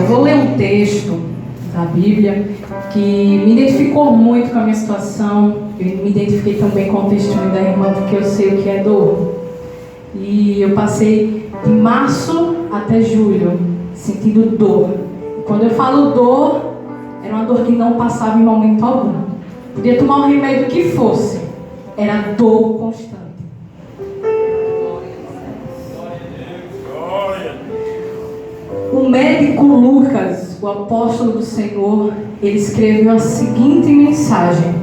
vou ler um texto da Bíblia que me identificou muito com a minha situação. Eu me identifiquei também com o testemunho da irmã, porque eu sei o que é dor. E eu passei de março até julho sentindo dor. E quando eu falo dor, era uma dor que não passava em momento algum. Podia tomar o remédio que fosse, era dor constante. O médico Lucas, o apóstolo do Senhor, ele escreveu a seguinte mensagem.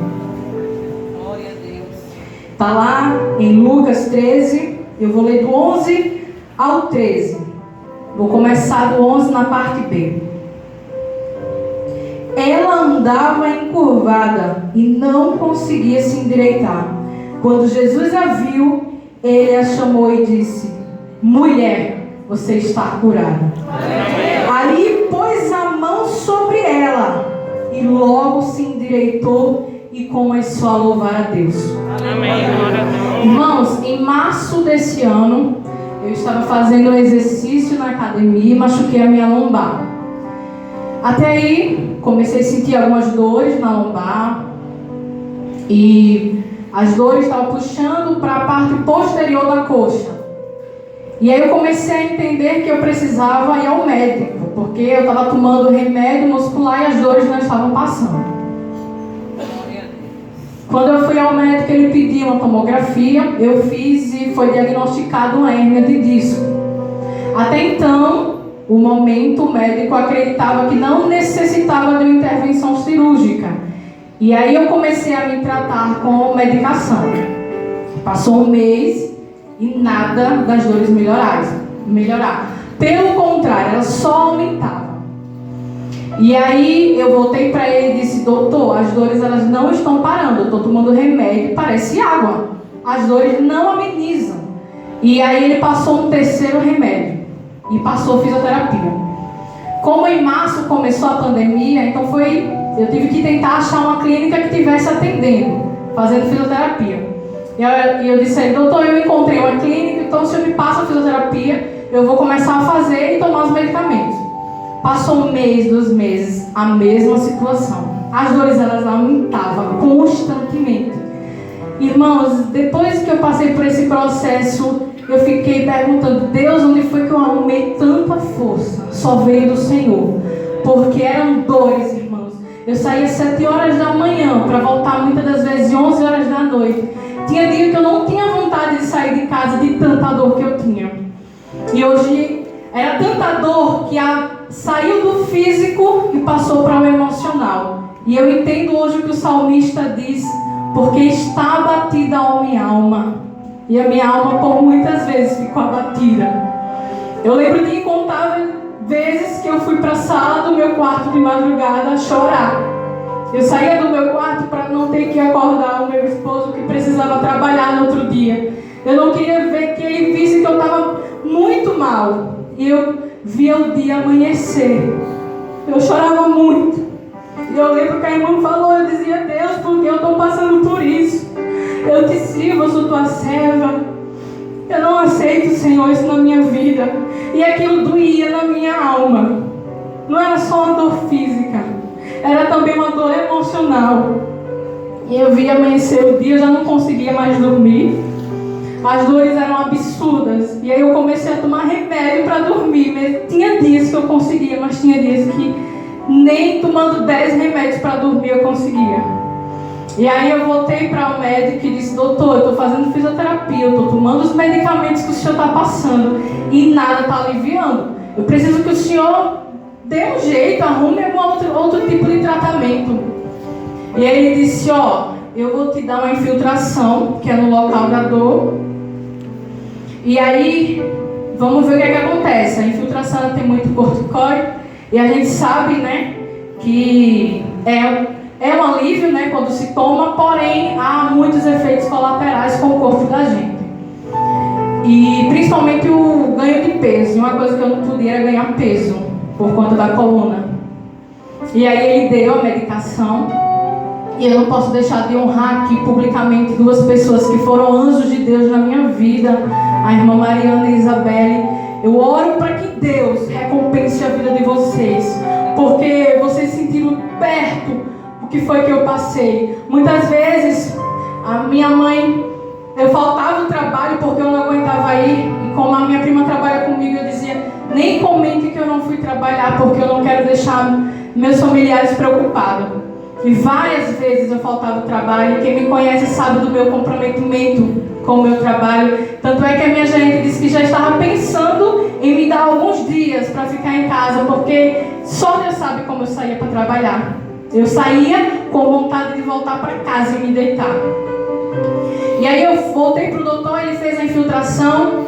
Glória a Deus. Está lá em Lucas 13, eu vou ler do 11 ao 13. Vou começar do 11 na parte B. Ela andava encurvada e não conseguia se endireitar. Quando Jesus a viu, ele a chamou e disse: mulher, você está curada. Ali pôs a mão sobre ela e logo se endireitou e começou a louvar a Deus. Amém. Irmãos, em março desse ano, eu estava fazendo um exercício na academia e machuquei a minha lombar. Até aí, comecei a sentir algumas dores na lombar e as dores estavam puxando para a parte posterior da coxa. E aí eu comecei a entender que eu precisava ir ao médico, porque eu estava tomando remédio muscular e as dores não estavam passando. Quando eu fui ao médico, ele pediu uma tomografia, eu fiz e foi diagnosticado uma hérnia de disco. Até então, o médico acreditava que não necessitava de uma intervenção cirúrgica. E aí eu comecei a me tratar com medicação. Passou um mês e nada das dores melhorar. Pelo contrário, elas só aumentavam. E aí eu voltei para ele e disse: doutor, as dores elas não estão parando, eu estou tomando remédio, parece água, as dores não amenizam. E aí ele passou um terceiro remédio e passou fisioterapia. Como em março começou a pandemia, então eu tive que tentar achar uma clínica que estivesse atendendo, fazendo fisioterapia. E eu disse a ele: doutor, eu encontrei uma clínica, então o senhor me passa a fisioterapia, eu vou começar a fazer e tomar os medicamentos. Passou um mês, 2 meses, a mesma situação. As dores elas aumentavam constantemente. Irmãos, depois que eu passei por esse processo, eu fiquei perguntando: Deus, onde foi que eu arrumei tanta força? Só veio do Senhor. Porque eram dores, irmãos. Eu saía às 7 horas da manhã para voltar muitas das vezes 11 horas da noite. Tinha dia que eu não tinha vontade de sair de casa de tanta dor que eu tinha. E hoje era tanta dor que saiu do físico e passou para o emocional. E eu entendo hoje o que o salmista diz: porque está abatida a minha alma. E a minha alma por muitas vezes ficou abatida. Eu lembro de incontáveis vezes que eu fui para a sala do meu quarto de madrugada chorar. Eu saía do meu quarto para não ter que acordar o meu esposo que precisava trabalhar no outro dia. Eu não queria ver que ele visse que eu estava muito mal. E eu via o dia amanhecer. Eu chorava muito. E eu lembro que a irmã falou, eu dizia: Deus, porque eu estou passando por isso? Eu te sirvo, eu sou tua serva. Eu não aceito, Senhor, isso na minha vida. E aquilo doía na minha alma. Não era só uma dor física, era também uma dor emocional. E eu via amanhecer o dia, eu já não conseguia mais dormir. As dores eram absurdas. E aí eu comecei a tomar remédio para dormir. Tinha dias que eu conseguia, mas tinha dias que nem tomando 10 remédios para dormir eu conseguia. E aí eu voltei para o médico e disse: doutor, eu estou fazendo fisioterapia, eu estou tomando os medicamentos que o senhor está passando e nada está aliviando. Eu preciso que o senhor dê um jeito, arrume algum outro tipo de tratamento. E aí ele disse: ó, eu vou te dar uma infiltração, que é no local da dor. E aí, vamos ver o que acontece. A infiltração tem muito corticóide. E a gente sabe, né, que é um alívio, né, quando se toma. Porém, há muitos efeitos colaterais com o corpo da gente. E principalmente o ganho de peso. E uma coisa que eu não podia era ganhar peso, por conta da coluna. E aí ele deu a medicação. E eu não posso deixar de honrar aqui publicamente duas pessoas que foram anjos de Deus na minha vida, a irmã Mariana e Isabelle. Eu oro para que Deus recompense a vida de vocês, porque vocês sentiram perto o que foi que eu passei. Muitas vezes, a minha mãe, eu faltava o trabalho porque eu não aguentava ir, e como a minha prima trabalha comigo, eu dizia, nem comente que eu não fui trabalhar, porque eu não quero deixar meus familiares preocupados. E várias vezes eu faltava o trabalho, e quem me conhece sabe do meu comprometimento com o meu trabalho. Tanto é que a minha gerente disse que já estava pensando em me dar alguns dias para ficar em casa, porque só Deus sabe como eu saía para trabalhar. Eu saía com vontade de voltar para casa e me deitar. E aí eu voltei para o doutor, ele fez a infiltração.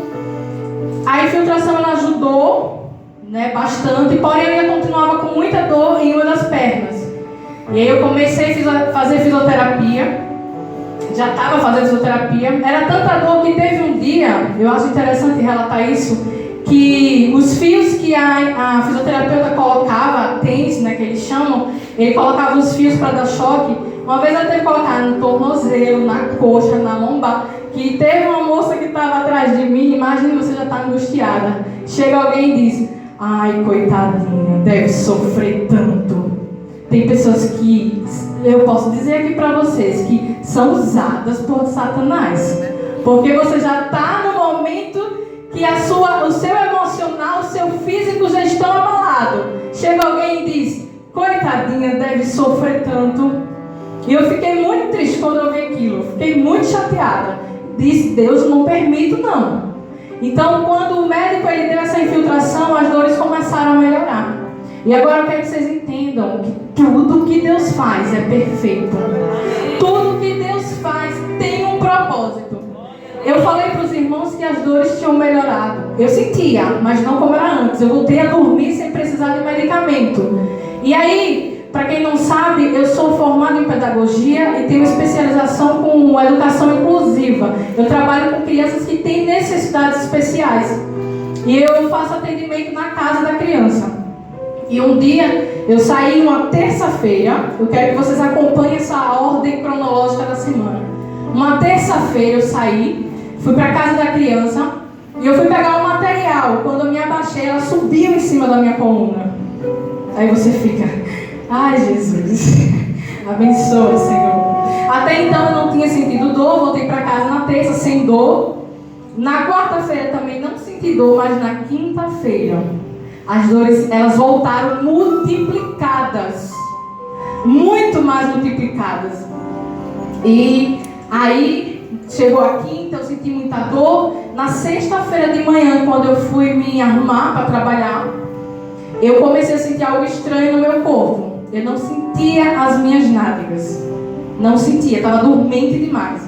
A infiltração ela ajudou, né, bastante, porém eu ainda continuava com muita dor em uma das pernas. E aí eu comecei a fazer fisioterapia. Já estava fazendo fisioterapia. Era tanta dor que teve um dia, eu acho interessante relatar isso, que os fios que a fisioterapeuta colocava, TENS, né, que eles chamam, ele colocava os fios para dar choque. Uma vez eu teve que colocar no tornozelo, na coxa, na lombar, que teve uma moça que estava atrás de mim, imagine, você já está angustiada. Chega alguém e diz, ai, coitadinha, deve sofrer tanto. Tem pessoas que, eu posso dizer aqui para vocês, que são usadas por Satanás. Porque você já está no momento que o seu emocional, o seu físico já estão abalados. Chega alguém e diz, coitadinha, deve sofrer tanto. E eu fiquei muito triste quando eu vi aquilo. Fiquei muito chateada. Disse, Deus, não permito não. Então, quando o médico ele deu essa infiltração, as dores começaram a melhorar. E agora eu quero que vocês entendam que tudo que Deus faz é perfeito. Tudo que Deus faz tem um propósito. Eu falei para os irmãos que as dores tinham melhorado. Eu sentia, mas não como era antes. Eu voltei a dormir sem precisar de medicamento. E aí, para quem não sabe, eu sou formada em pedagogia e tenho especialização com educação inclusiva. Eu trabalho com crianças que têm necessidades especiais. E eu faço atendimento na casa da criança. E um dia, eu saí uma terça-feira, eu quero que vocês acompanhem essa ordem cronológica da semana. Uma terça-feira eu saí, fui para a casa da criança, e eu fui pegar um material. Quando eu me abaixei, ela subiu em cima da minha coluna. Aí você fica, ai Jesus, abençoa, Senhor. Até então eu não tinha sentido dor, voltei para casa na terça sem dor. Na quarta-feira também não senti dor, mas na quinta-feira as dores, elas voltaram multiplicadas. Muito mais multiplicadas. E aí, chegou a quinta, eu senti muita dor. Na sexta-feira de manhã, quando eu fui me arrumar para trabalhar, eu comecei a sentir algo estranho no meu corpo. Eu não sentia as minhas nádegas. Não sentia, estava dormente demais.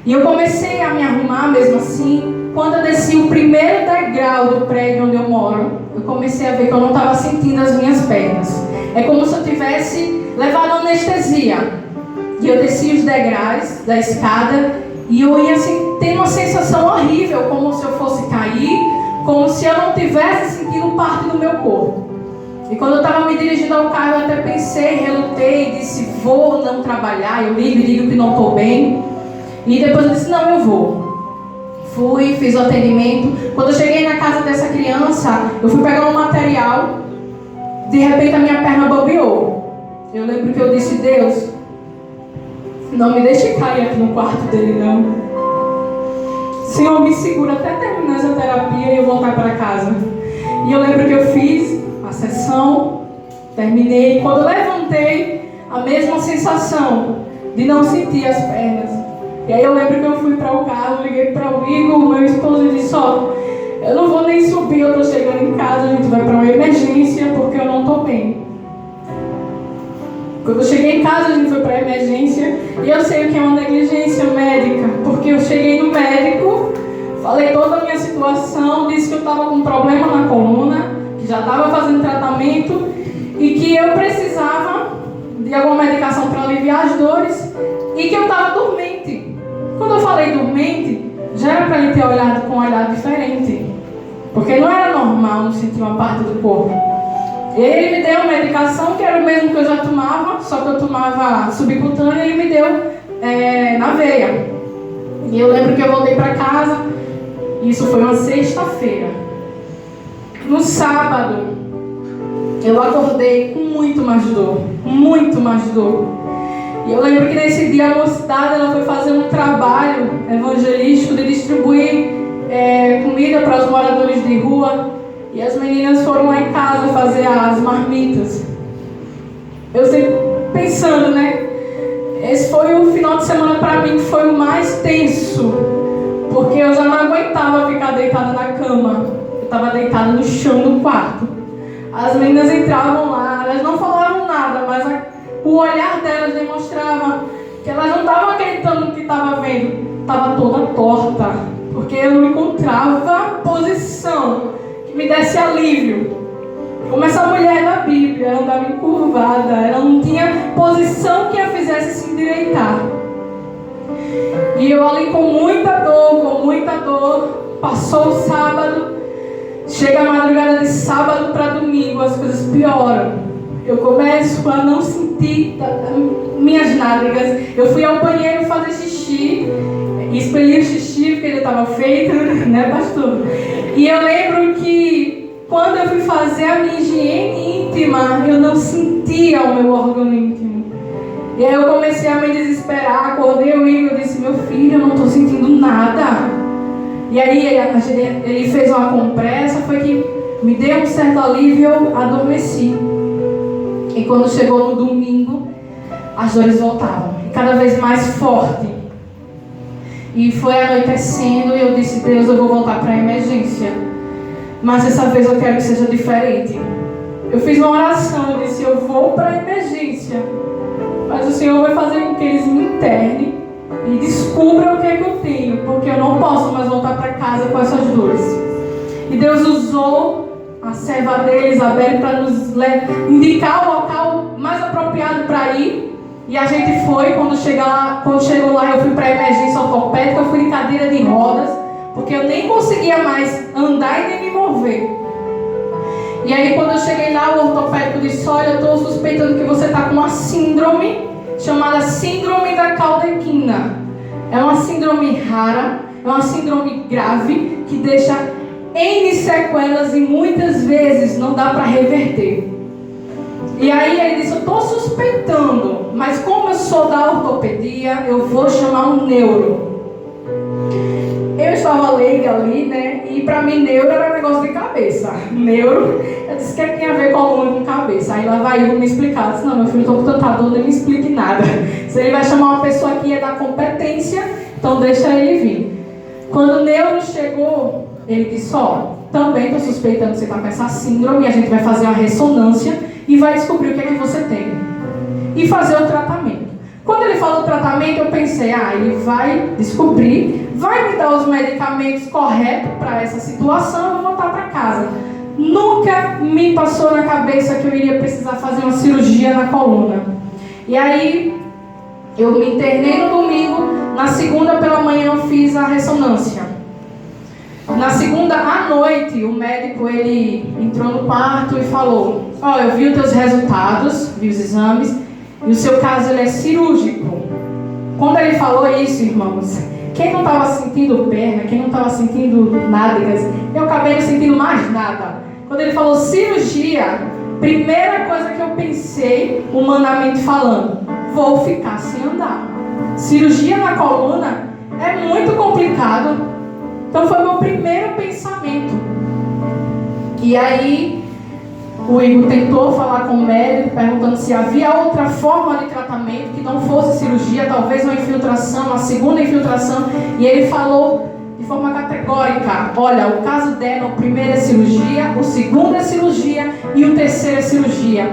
E eu comecei a me arrumar mesmo assim. Quando eu desci o primeiro degrau do prédio onde eu moro, eu comecei a ver que eu não estava sentindo as minhas pernas. É como se eu tivesse levado anestesia. E eu desci os degraus da escada e eu ia assim, tendo uma sensação horrível, como se eu fosse cair, como se eu não tivesse sentindo parte do meu corpo. E quando eu estava me dirigindo ao carro, eu até pensei, relutei, disse, vou não trabalhar, eu digo que não estou bem. E depois eu disse, não, eu vou. Fui, fiz o atendimento. Quando eu cheguei na casa dessa criança, eu fui pegar um material. De repente a minha perna bobeou. Eu lembro que eu disse, Deus, não me deixe cair aqui no quarto dele, não. Senhor, me segura até terminar essa terapia e eu voltar para casa. E eu lembro que eu fiz a sessão, terminei. Quando eu levantei, a mesma sensação de não sentir as pernas. E aí eu lembro que eu fui para o carro, liguei para o Igor, meu esposo, e disse, ó, eu não vou nem subir, eu tô chegando em casa, a gente vai para uma emergência, porque eu não tô bem. Quando eu cheguei em casa, a gente foi para a emergência, e eu sei o que é uma negligência médica, porque eu cheguei no médico, falei toda a minha situação, disse que eu estava com um problema na coluna, que já estava fazendo tratamento, e que eu precisava de alguma medicação para aliviar as dores, e que eu estava dormente. Quando eu falei dormente, já era para ele ter olhado com um olhar diferente. Porque não era normal não sentir uma parte do corpo. E aí ele me deu uma medicação que era o mesmo que eu já tomava, só que eu tomava subcutânea, e ele me deu na veia. E eu lembro que eu voltei para casa, isso foi uma sexta-feira. No sábado, eu acordei com muito mais dor, muito mais dor. E eu lembro que nesse dia a mocidade ela foi fazer um trabalho evangelístico de distribuir comida para os moradores de rua. E as meninas foram lá em casa fazer as marmitas. Eu sempre pensando, né? Esse foi o final de semana para mim que foi o mais tenso. Porque eu já não aguentava ficar deitada na cama. Eu estava deitada no chão do quarto. As meninas entravam lá, elas não falavam nada, mas o olhar delas demonstrava que elas não estavam acreditando no que estava vendo. Estava toda torta, porque eu não encontrava posição que me desse alívio. Como essa mulher da Bíblia, ela andava encurvada, ela não tinha posição que a fizesse se endireitar. E eu ali com muita dor, passou o sábado, chega a madrugada de sábado para domingo, as coisas pioram. Eu começo a não sentir minhas nádegas. Eu fui ao banheiro fazer xixi, expeli o xixi porque ele estava feito, né, pastor? E eu lembro que quando eu fui fazer a minha higiene íntima, eu não sentia o meu órgão íntimo. E aí eu comecei a me desesperar, acordei o Igor e disse: meu filho, eu não estou sentindo nada. E aí ele fez uma compressa, foi que me deu um certo alívio e eu adormeci. E quando chegou no domingo, as dores voltavam, e cada vez mais forte. E foi anoitecendo e eu disse: Deus, eu vou voltar para a emergência. Mas dessa vez eu quero que seja diferente. Eu fiz uma oração, eu disse: eu vou para a emergência, mas o Senhor vai fazer com que eles me internem e descubram o que é que eu tenho, porque eu não posso mais voltar para casa com essas dores. E Deus usou a serva dele, Isabel, para nos indicar o local mais apropriado para ir. E a gente foi. Quando chegou lá, eu fui para a emergência ortopédica. Eu fui em cadeira de rodas, porque eu nem conseguia mais andar e nem me mover. E aí quando eu cheguei lá, o ortopédico disse: olha, eu estou suspeitando que você está com uma síndrome chamada síndrome da caldequina. É uma síndrome rara, é uma síndrome grave que deixa N sequelas e muitas vezes não dá para reverter. E aí ele disse: eu estou suspeitando, mas como eu sou da ortopedia, eu vou chamar um neuro. Eu estava leiga ali, né? E para mim neuro era um negócio de cabeça. Neuro, eu disse: o que tem a ver coluna com cabeça? Aí lá vai eu me explicar. Eu disse: não, meu filho, estou com tanta dor, nem me explique nada. Se ele vai chamar uma pessoa que é da competência, então deixa ele vir. Quando o neuro chegou, ele disse: ó, também estou suspeitando que você está com essa síndrome, e a gente vai fazer uma ressonância e vai descobrir o que é que você tem e fazer o tratamento. Quando ele falou tratamento, eu pensei: ele vai descobrir, vai me dar os medicamentos corretos para essa situação, eu vou voltar para casa. Nunca me passou na cabeça que eu iria precisar fazer uma cirurgia na coluna. E aí eu me internei no domingo, na segunda pela manhã eu fiz a ressonância. Na segunda à noite, o médico ele entrou no quarto e falou: eu vi os teus resultados, vi os exames, e o seu caso ele é cirúrgico. Quando ele falou isso, irmãos, quem não estava sentindo perna, quem não estava sentindo nádegas, eu acabei não sentindo mais nada. Quando ele falou cirurgia, primeira coisa que eu pensei, humanamente falando: vou ficar sem andar. Cirurgia na coluna é muito complicado. Então foi meu primeiro pensamento. E aí o Igor tentou falar com o médico, perguntando se havia outra forma de tratamento que não fosse cirurgia, talvez uma infiltração, uma segunda infiltração. E ele falou de forma categórica: olha, o caso dela, o primeiro é cirurgia, o segundo é cirurgia e o terceiro é cirurgia.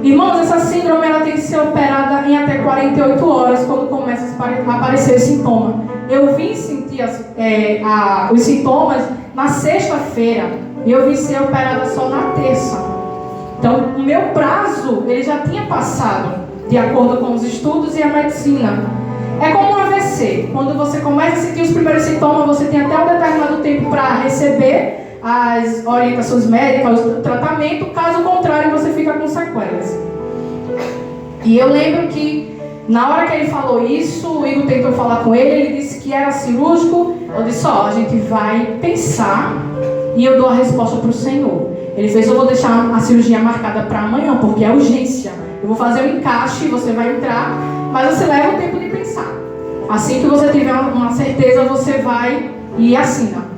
Irmãos, essa síndrome ela tem que ser operada em até 48 horas quando começa a aparecer o sintoma. Eu vim sentir os sintomas na sexta-feira e eu vim ser operada só na terça. Então, o meu prazo ele já tinha passado, de acordo com os estudos e a medicina. É como um AVC. Quando você começa a sentir os primeiros sintomas, você tem até um determinado tempo para receber as orientações médicas, o tratamento. Caso contrário, você fica com sequelas. E eu lembro que na hora que ele falou isso, o Igor tentou falar com ele disse que era cirúrgico. Eu disse, a gente vai pensar e eu dou a resposta para o Senhor. Ele fez, eu vou deixar a cirurgia marcada para amanhã, porque é urgência. Eu vou fazer um encaixe, você vai entrar, mas você leva o tempo de pensar. Assim que você tiver uma certeza, você vai e assina.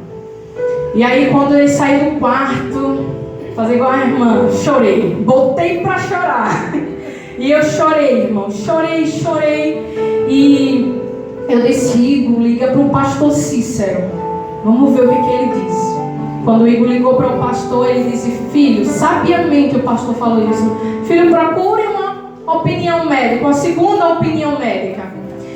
E aí, quando ele saiu do quarto, fazer igual a irmã, chorei. Botei para chorar. E eu chorei, irmão. Chorei. E eu disse, Igor, liga para o pastor Cícero. Vamos ver o que ele disse. Quando o Igor ligou para o pastor, ele disse, filho, sabiamente o pastor falou isso. Filho, procure uma opinião médica, uma segunda opinião médica.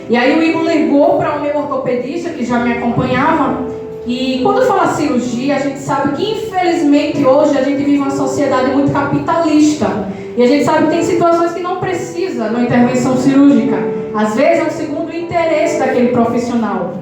E aí o Igor ligou para o meu ortopedista, que já me acompanhava. E quando fala cirurgia, a gente sabe que infelizmente hoje a gente vive uma sociedade muito capitalista. E a gente sabe que tem situações que não precisa de uma intervenção cirúrgica. Às vezes é um segundo interesse daquele profissional.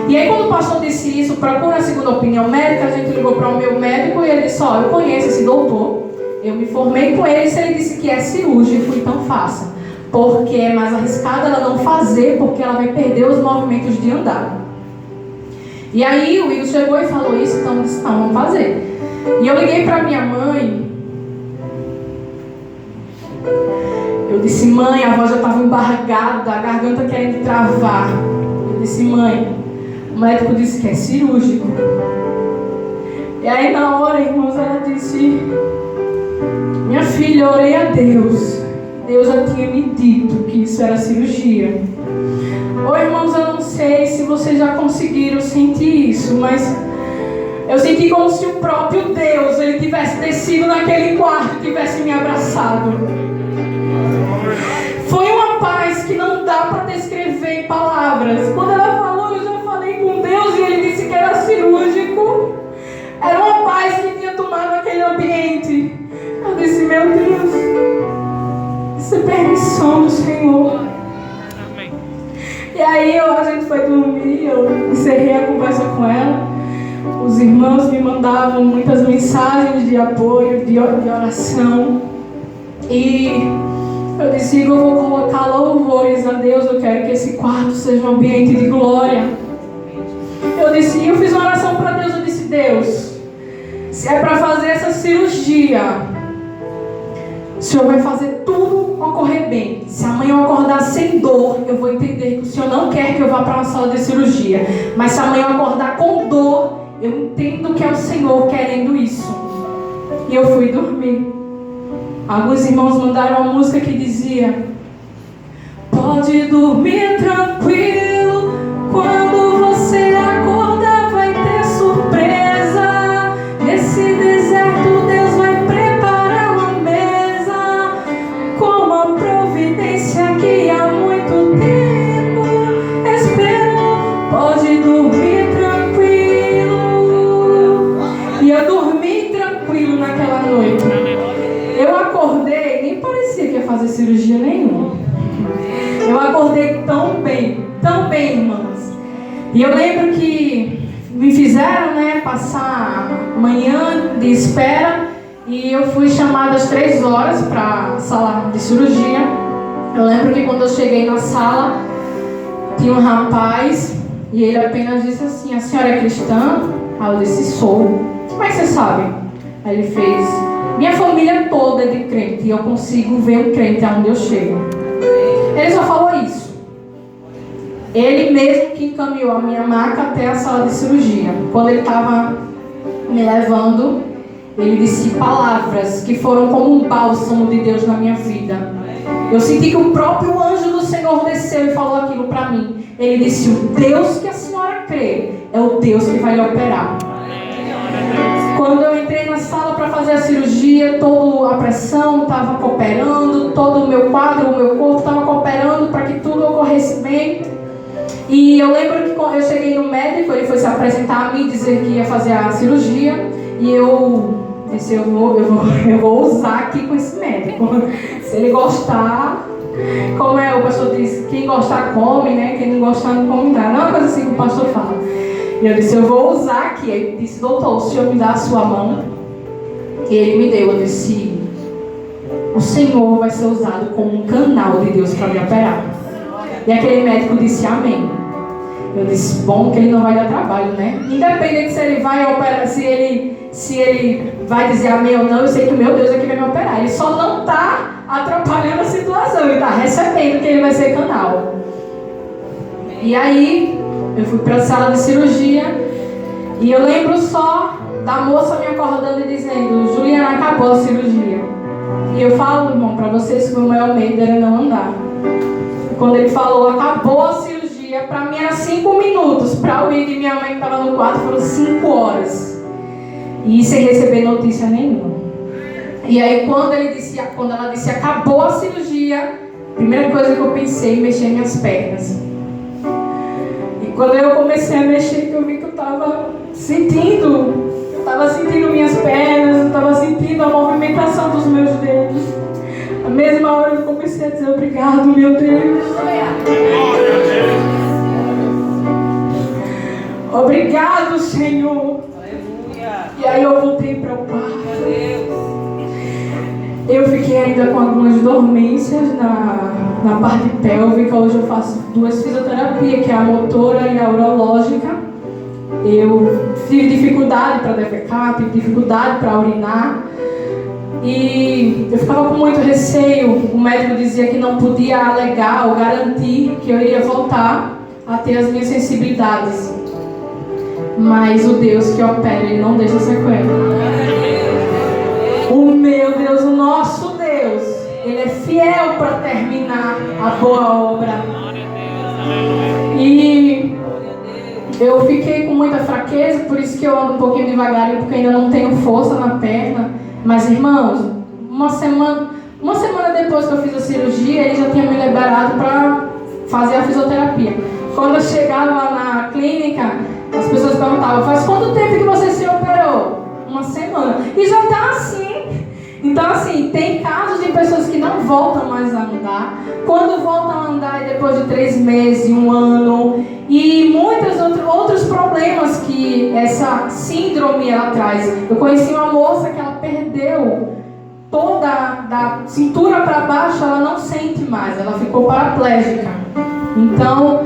E aí quando o pastor disse isso, procura a segunda opinião médica, a gente ligou para o meu médico e ele disse, eu conheço esse doutor, eu me formei com ele, se ele disse que é cirúrgico, então faça. Porque é mais arriscado ela não fazer, porque ela vai perder os movimentos de andar. E aí o Igor chegou e falou isso, então eu disse, não, vamos fazer. E eu liguei para minha mãe. Eu disse, mãe, a voz já estava embargada, a garganta querendo travar. Eu disse, mãe, o médico disse que é cirúrgico. E aí na hora, irmãos, ela disse, minha filha, eu orei a Deus. Deus já tinha me dito que isso era cirurgia. Irmãos, eu não sei se vocês já conseguiram sentir isso, mas eu senti como se o próprio Deus, ele tivesse descido naquele quarto e tivesse me abraçado. Foi uma paz que não dá para descrever em palavras. Quando ela falou, eu já falei com Deus e ele disse que era cirúrgico. Era uma paz que tinha tomado aquele ambiente. Eu disse, meu Deus, isso é permissão do Senhor. Amém. E aí a gente foi dormir, eu encerrei a conversa com ela. Os irmãos me mandavam muitas mensagens de apoio, de oração. E eu disse, Igor, eu vou colocar louvores a Deus, eu quero que esse quarto seja um ambiente de glória. Eu fiz uma oração para Deus, eu disse, Deus, se é para fazer essa cirurgia, o Senhor vai fazer tudo ocorrer bem. Se amanhã eu acordar sem dor, eu vou entender que o Senhor não quer que eu vá para uma sala de cirurgia. Mas se amanhã eu acordar com dor, eu entendo que é o Senhor querendo isso. E eu fui dormir. Alguns irmãos mandaram uma música que dizia, pode dormir tranquilo, quando você acordar vai ter surpresa. Nesse deserto Deus vai preparar uma mesa, com uma providência que há muito tempo esperou. Pode dormir tranquilo. E eu dormi tranquilo naquela noite. Eu acordei, nem parecia que ia fazer cirurgia nenhuma. Eu acordei tão bem, irmãos. E eu lembro que me fizeram, passar manhã de espera. E eu fui chamada às 3 horas para a sala de cirurgia. Eu lembro que quando eu cheguei na sala, tinha um rapaz. E ele apenas disse assim, a senhora é cristã? Aí eu disse, sou. Como é que você sabe? Aí ele fez, minha família toda é de crente e eu consigo ver um crente aonde eu chego. Ele só falou isso. Ele mesmo que encaminhou a minha maca até a sala de cirurgia. Quando ele estava me levando, ele disse palavras que foram como um bálsamo de Deus na minha vida. Eu senti que o próprio anjo do Senhor desceu e falou aquilo para mim. Ele disse, o Deus que a senhora crê é o Deus que vai lhe operar. Quando eu entrei na sala para fazer a cirurgia, toda a pressão estava cooperando, todo o meu quadro, o meu corpo estava cooperando para que tudo ocorresse bem. E eu lembro que quando eu cheguei no médico, ele foi se apresentar a mim, dizer que ia fazer a cirurgia. E eu disse, eu vou usar aqui com esse médico. Se ele gostar, como o pastor diz, quem gostar come, Quem não gostar não come nada. Não é uma coisa assim que o pastor fala. E eu disse, eu vou usar aqui. Aí ele disse, doutor, o senhor me dá a sua mão? E ele me deu. Eu disse, o senhor vai ser usado como um canal de Deus para me operar. E aquele médico disse, amém. Eu disse, bom, que ele não vai dar trabalho, né? Independente se ele vai operar, se ele vai dizer amém ou não, eu sei que o meu Deus é que vai me operar. Ele só não está atrapalhando a situação, ele está recebendo que ele vai ser canal. E aí, eu fui para a sala de cirurgia e eu lembro só da moça me acordando e dizendo, Juliana, acabou a cirurgia. E eu falo, irmão, para vocês que o meu maior medo era não andar. E quando ele falou, acabou a cirurgia, para mim era 5 minutos. Para o Igor e minha mãe que estava no quarto foram 5 horas. E sem receber notícia nenhuma. E aí quando ela disse acabou a cirurgia, a primeira coisa que eu pensei, mexer minhas pernas. E quando eu comecei a mexer, eu vi que eu estava sentindo minhas pernas, eu estava sentindo a movimentação dos meus dedos. Na mesma hora eu comecei a dizer obrigado, meu Deus. Obrigado, Senhor. E aí eu voltei para o quarto. Eu fiquei ainda com algumas dormências na parte pélvica. Hoje eu faço 2 fisioterapias, que é a motora e a urológica. Eu tive dificuldade para defecar, tive dificuldade para urinar. E eu ficava com muito receio. O médico dizia que não podia alegar ou garantir que eu iria voltar a ter as minhas sensibilidades. Mas o Deus que opera, Ele não deixa sequela. O meu Deus, o nosso Deus, Ele é fiel para terminar a boa obra. E eu fiquei com muita fraqueza, por isso que eu ando um pouquinho devagarinho, porque ainda não tenho força na perna. Mas, irmãos, uma semana depois que eu fiz a cirurgia, ele já tinha me liberado para fazer a fisioterapia. Quando eu chegava lá na clínica, as pessoas perguntavam, faz quanto tempo que você se operou? 1 semana. E já está assim. Então, assim, tem casos de pessoas que não voltam mais a andar. Quando voltam a andar é depois de 3 meses, 1 ano. E muitos outros problemas que essa síndrome ela traz. Eu conheci uma moça que ela perdeu toda da cintura para baixo, ela não sente mais. Ela ficou paraplégica. Então,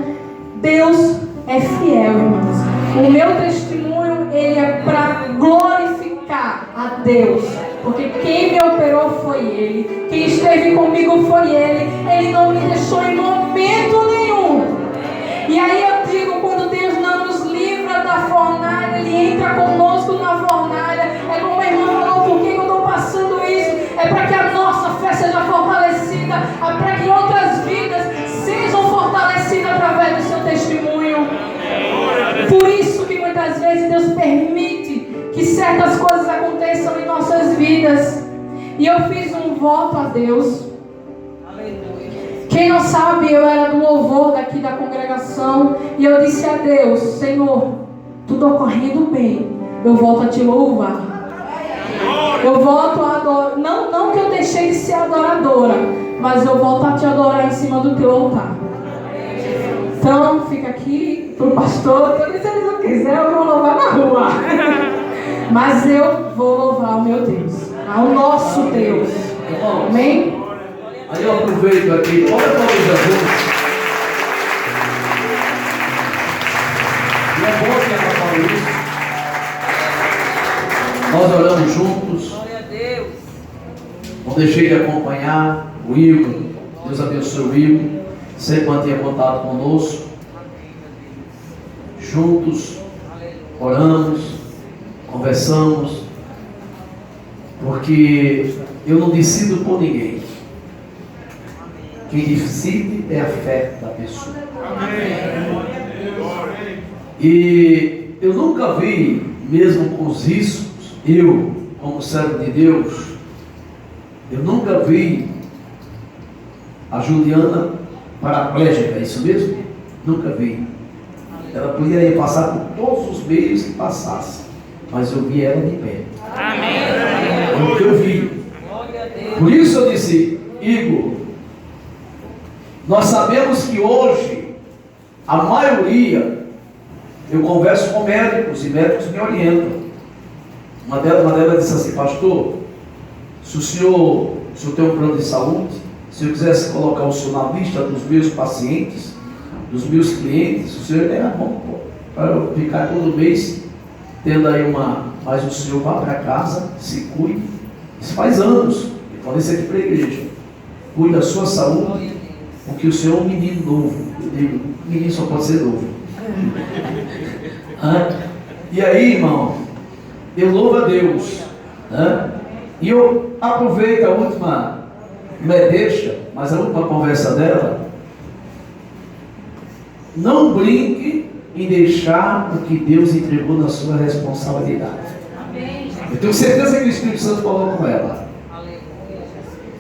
Deus é fiel, irmãos. O meu testemunho, ele é para glorificar a Deus. Porque quem me operou foi Ele. Quem esteve comigo foi Ele. Ele não me deixou em momento nenhum. E aí eu digo, quando Deus não nos livra da fornalha, Ele entra conosco na fornalha. É como a irmã falou, por que eu estou passando isso? É para que a nossa fé seja fortalecida. É para que outras vidas sejam fortalecidas através do seu testemunho. Por isso que muitas vezes Deus permite que certas coisas aconteçam em nossas vidas. E eu fiz um voto a Deus. Quem não sabe, eu era do louvor daqui da congregação. E eu disse a Deus, Senhor, tudo ocorrendo bem, eu volto a te louvar. Eu volto a adorar. Não que eu deixei de ser adoradora, mas eu volto a te adorar em cima do teu altar. Então, fica aqui pro pastor. Se ele não quiser, eu vou louvar na rua. Mas eu vou louvar o meu Deus, ao nosso Deus. Amém? Aí eu aproveito aqui, olha para o Jesus. E é bom que ela fale isso. Nós oramos juntos. Glória a Deus. Não deixei de acompanhar o Igor. Deus abençoe o Igor. Sempre mantenha contato conosco. Juntos, oramos, conversamos. Porque eu não decido por ninguém. Quem decide é a fé da pessoa. E eu nunca vi, mesmo com os riscos, eu, como servo de Deus, eu nunca vi a Juliana paraplégica, é isso mesmo? Nunca vi. Ela poderia passar por todos os meios que passasse, mas eu vi ela de pé. Amém. É o que eu vi. Por isso eu disse, Igor, nós sabemos que hoje a maioria eu converso com médicos e médicos me orientam. Uma delas disse assim: pastor, se o senhor tem um plano de saúde, se eu quisesse colocar o senhor na lista dos meus pacientes, dos meus clientes, o senhor é bom para eu ficar todo mês tendo aí mas o senhor vá para casa, se cuide. Isso faz anos, eu falei isso aqui para a igreja. Cuide da sua saúde, porque o senhor é um menino novo. Eu digo, menino só pode ser novo. E aí, irmão, eu louvo a Deus, e eu aproveito a última, não é deixa, mas a última conversa dela. Não brinque em deixar o que Deus entregou na sua responsabilidade. Eu tenho certeza que o Espírito Santo falou com ela.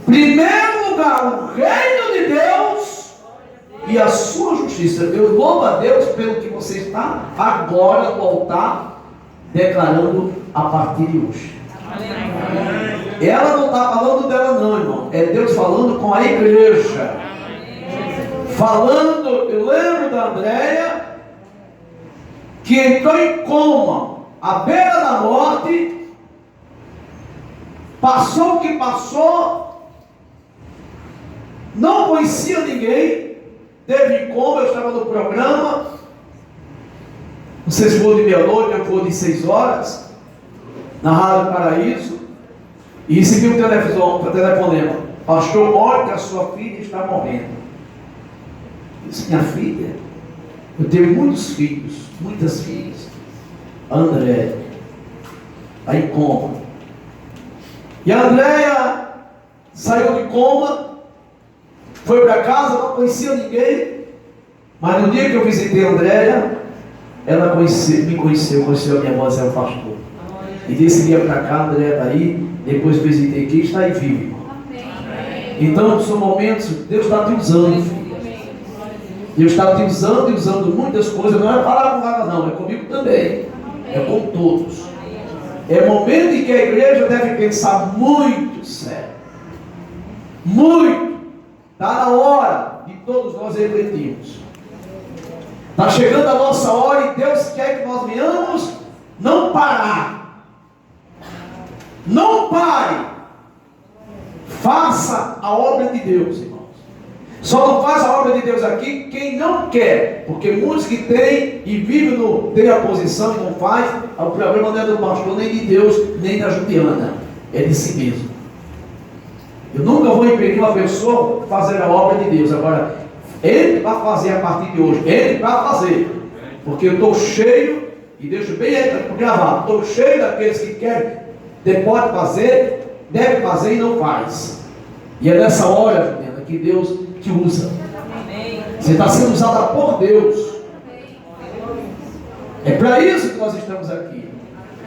Primeiro lugar, o reino de Deus e a sua justiça. Eu louvo a Deus pelo que você está agora no altar declarando a partir de hoje. Ela não está falando dela não, irmão. É Deus falando com a igreja. Falando, eu lembro da Andréia, que entrou em coma, à beira da morte, passou o que passou, não conhecia ninguém, teve em coma, eu estava no programa, não sei se vou de meia-noite ou vou de 6 horas, na Rádio Paraíso, e recebi um telefonema: pastor, olha que a sua filha está morrendo. Eu disse: minha filha? Eu tenho muitos filhos, muitas filhas. André, aí em coma. E a Andréia saiu de coma, foi para casa, não conhecia ninguém, mas no dia que eu visitei a Andréia, ela me conheceu a minha voz, é o pastor. E desse dia para cá, a Andréia está aí, depois visitei aqui, está aí vivo, irmão. Então, são momentos, Deus está te usando, filho. Deus está te usando e usando muitas coisas. Não é falar com nada não, é comigo também, é com todos. É momento em que a igreja deve pensar muito sério, muito. Está na hora de todos nós refletirmos. Está chegando a nossa hora e Deus quer que nós venhamos não parar. Não pare. Faça a obra de Deus, irmãos. Só não faz a obra de Deus aqui quem não quer, porque muitos que têm e vivem tem a posição e não faz. O problema não é do pastor, nem de Deus, nem da Juliana, é de si mesmo. Eu nunca vou impedir uma pessoa fazer a obra de Deus. Agora, ele vai fazer a partir de hoje, ele vai fazer, porque eu estou cheio, e deixo bem gravado, estou cheio daqueles que querem, pode fazer, deve fazer e não faz. E é nessa hora, Juliana, que Deus te usa. Você está sendo usada por Deus. É para isso que nós estamos aqui.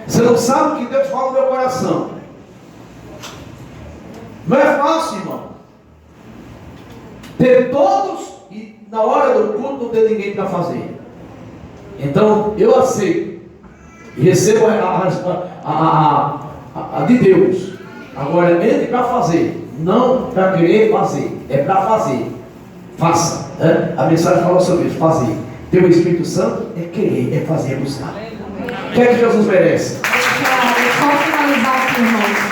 Você não sabe o que Deus fala no meu coração. Não é fácil, irmão, ter todos e na hora do culto não ter ninguém para fazer. Então eu aceito e recebo a de Deus. Agora é para fazer, não para querer fazer, é para fazer. Faça, né? A mensagem fala sobre isso, fazer. Ter o Espírito Santo é querer, é fazer, é buscar. O que é que Jesus merece? Só finalizar aqui, irmãos.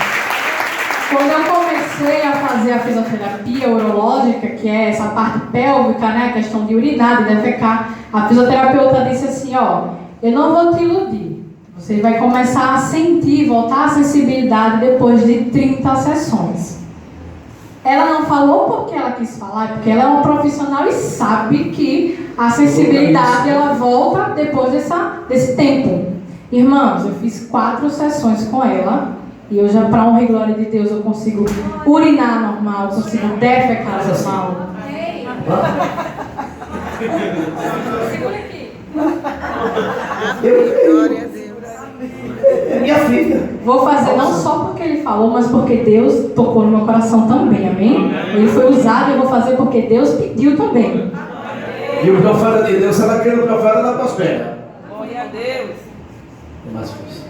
Quando eu comecei a fazer a fisioterapia urológica, que é essa parte pélvica, né, questão de urinar, de defecar, a fisioterapeuta disse assim: ó, eu não vou te iludir. Você vai começar a sentir, voltar à sensibilidade depois de 30 sessões. Ela não falou porque ela quis falar, porque ela é uma profissional e sabe que a sensibilidade ela volta depois desse tempo. Irmãos, eu fiz 4 sessões com ela e eu já, para honra e glória de Deus, eu consigo urinar normal, consigo defecar normal. Segura aqui. Glória a Deus. É minha filha. Vou fazer não só porque ele falou, mas porque Deus tocou no meu coração também, amém? Ele foi usado e eu vou fazer porque Deus pediu também. E o profeta de Deus, ela quer o profeta da prospera. Glória a Deus. É mais força.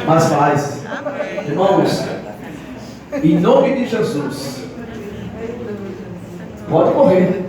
Mas faz. Irmãos, em nome de Jesus, Pode correr.